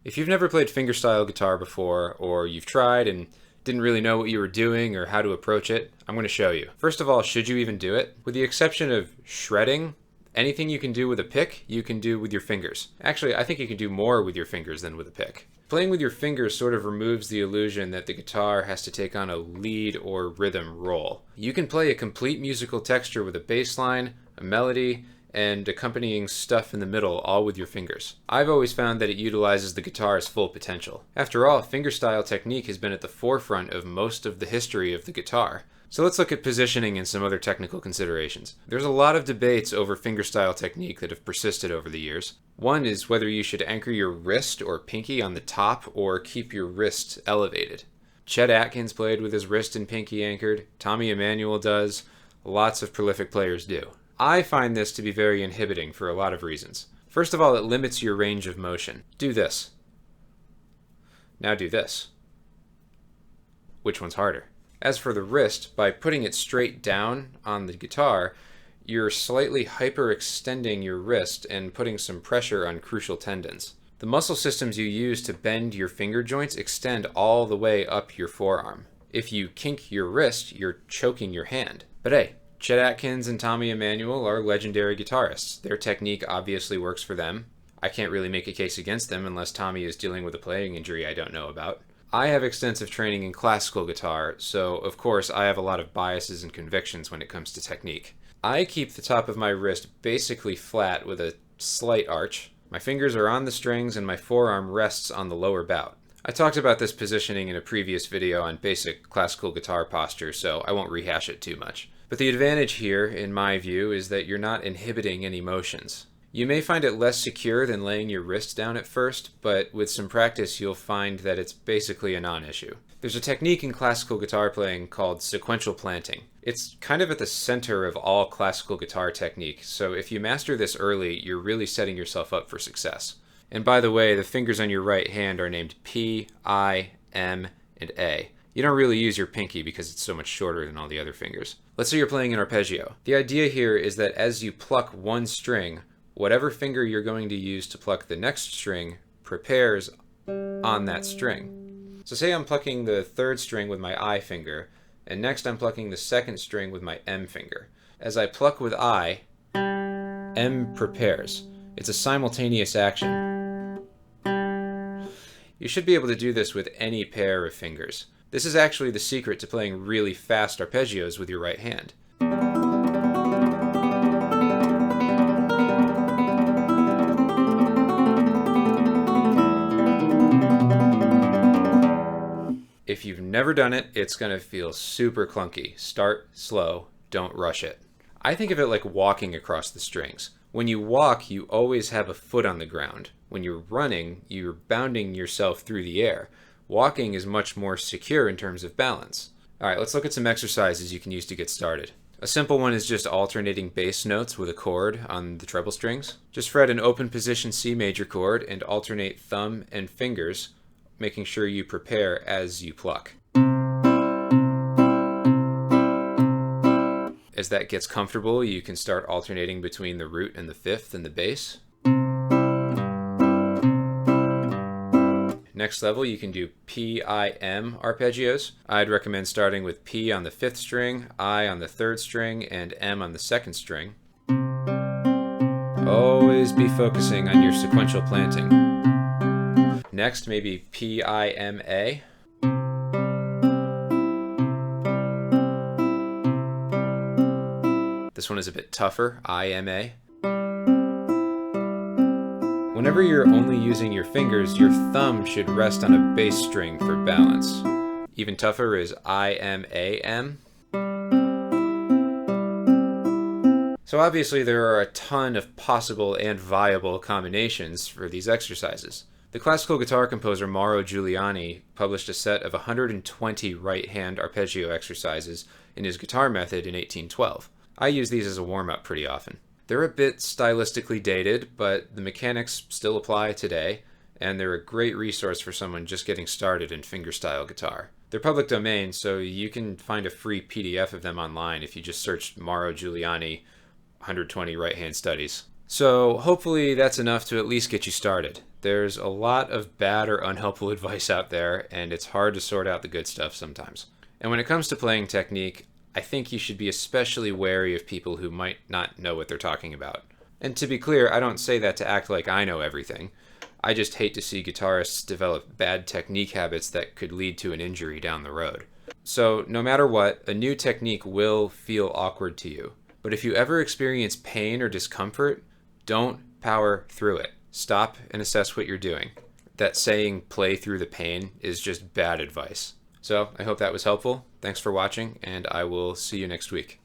If you've never played fingerstyle guitar before, or you've tried and didn't really know what you were doing or how to approach it, I'm going to show you. First of all, should you even do it? With the exception of shredding, anything you can do with a pick, you can do with your fingers. Actually, I think you can do more with your fingers than with a pick. Playing with your fingers sort of removes the illusion that the guitar has to take on a lead or rhythm role. You can play a complete musical texture with a bass line, a melody, and accompanying stuff in the middle, all with your fingers. I've always found that it utilizes the guitar's full potential. After all, fingerstyle technique has been at the forefront of most of the history of the guitar. So let's look at positioning and some other technical considerations. There's a lot of debates over fingerstyle technique that have persisted over the years. One is whether you should anchor your wrist or pinky on the top or keep your wrist elevated. Chet Atkins played with his wrist and pinky anchored. Tommy Emmanuel does. Lots of prolific players do. I find this to be very inhibiting for a lot of reasons. First of all, it limits your range of motion. Do this. Now do this. Which one's harder? As for the wrist, by putting it straight down on the guitar, you're slightly hyperextending your wrist and putting some pressure on crucial tendons. The muscle systems you use to bend your finger joints extend all the way up your forearm. If you kink your wrist, you're choking your hand. But hey, Chet Atkins and Tommy Emmanuel are legendary guitarists. Their technique obviously works for them. I can't really make a case against them unless Tommy is dealing with a playing injury I don't know about. I have extensive training in classical guitar, so of course I have a lot of biases and convictions when it comes to technique. I keep the top of my wrist basically flat with a slight arch. My fingers are on the strings and my forearm rests on the lower bout. I talked about this positioning in a previous video on basic classical guitar posture, so I won't rehash it too much. But the advantage here, in my view, is that you're not inhibiting any motions. You may find it less secure than laying your wrist down at first, but with some practice you'll find that it's basically a non-issue. There's a technique in classical guitar playing called sequential planting. It's kind of at the center of all classical guitar technique, so if you master this early, you're really setting yourself up for success. And by the way, the fingers on your right hand are named P, I, M, and A. You don't really use your pinky because it's so much shorter than all the other fingers. Let's say you're playing an arpeggio. The idea here is that as you pluck one string, whatever finger you're going to use to pluck the next string prepares on that string. So say I'm plucking the third string with my I finger, and next I'm plucking the second string with my M finger. As I pluck with I, M prepares. It's a simultaneous action. You should be able to do this with any pair of fingers. This is actually the secret to playing really fast arpeggios with your right hand. If you've never done it, it's going to feel super clunky. Start slow, don't rush it. I think of it like walking across the strings. When you walk, you always have a foot on the ground. When you're running, you're bounding yourself through the air. Walking is much more secure in terms of balance. Alright, let's look at some exercises you can use to get started. A simple one is just alternating bass notes with a chord on the treble strings. Just fret an open position C major chord and alternate thumb and fingers, making sure you prepare as you pluck. As that gets comfortable, you can start alternating between the root and the fifth and the bass. Next level, you can do P-I-M arpeggios. I'd recommend starting with P on the fifth string, I on the third string, and M on the second string. Always be focusing on your sequential planting. Next, maybe P-I-M-A. This one is a bit tougher, I-M-A. Whenever you're only using your fingers, your thumb should rest on a bass string for balance. Even tougher is I-M-A-M. So obviously there are a ton of possible and viable combinations for these exercises. The classical guitar composer Mauro Giuliani published a set of 120 right-hand arpeggio exercises in his guitar method in 1812. I use these as a warm-up pretty often. They're a bit stylistically dated, but the mechanics still apply today, and they're a great resource for someone just getting started in fingerstyle guitar. They're public domain, so you can find a free PDF of them online if you just search Mauro Giuliani 120 right-hand studies. So hopefully that's enough to at least get you started. There's a lot of bad or unhelpful advice out there, and it's hard to sort out the good stuff sometimes. And when it comes to playing technique, I think you should be especially wary of people who might not know what they're talking about. And to be clear, I don't say that to act like I know everything. I just hate to see guitarists develop bad technique habits that could lead to an injury down the road. So, no matter what, a new technique will feel awkward to you. But if you ever experience pain or discomfort, don't power through it. Stop and assess what you're doing. That saying, play through the pain, is just bad advice. So, I hope that was helpful. Thanks for watching, and I will see you next week.